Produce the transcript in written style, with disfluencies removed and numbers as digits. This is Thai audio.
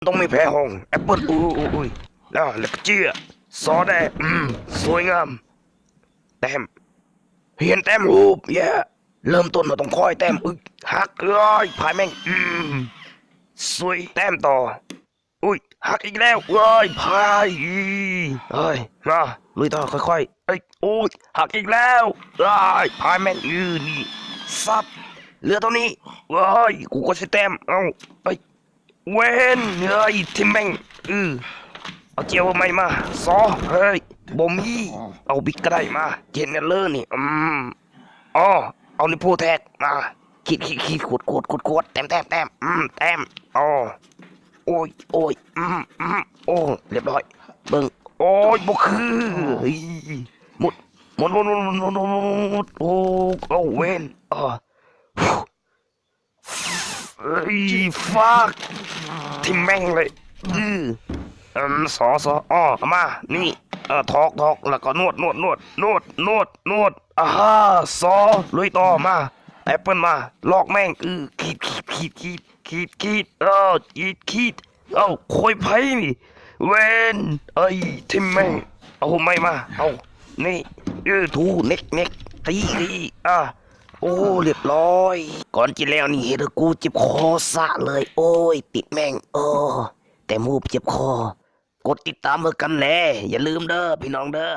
ต้องไม่แพ้ห้องแอปเปิลอุ้ยแล้วก็เจี๊ยซอได้สวยงามแต้มเห็นแต้มรูปเริ่มต้นเราต้องคอยแต้มหักพายแม่งสวยแต้มต่ออุ้ยหักอีกแล้วพายมาลุยต่อค่อยๆโอ้ยหักอีกแล้วพายแม่งนี่ซับเหลือตัวนี้กูก็ใช้แต้มเว้นทิมแม่งเอาเจียวไม่มาซอบ่มีเอาบิ๊กก็ได้มาเจนเนลเลอร์นี่เอานิโพแท็กมาขีดขวดแต้มแต้มโอ้ยโอ้เรียบร้อยเบิ่งโอ้ยบ่คือหมดโอ้เอาเว้นฟักทิมแม่งเลยสอมานี่ทอกแล้วก็นวดซอลุยต่อมาแอปเปิลมาลอกแม่งขีดคอยไพ่นี่เวนทิมแม่งเอาไม่มาเอานี่ถูเน็กตีโอ้เรียบร้อยก่อนกินแล้วนี่เห็นกูเจ็บคอสะเลยโอ้ยติดแม่งแต่มูบเจ็บคอกดติดตามเมื่อกันแหละอย่าลืมเด้อพี่น้องเด้อ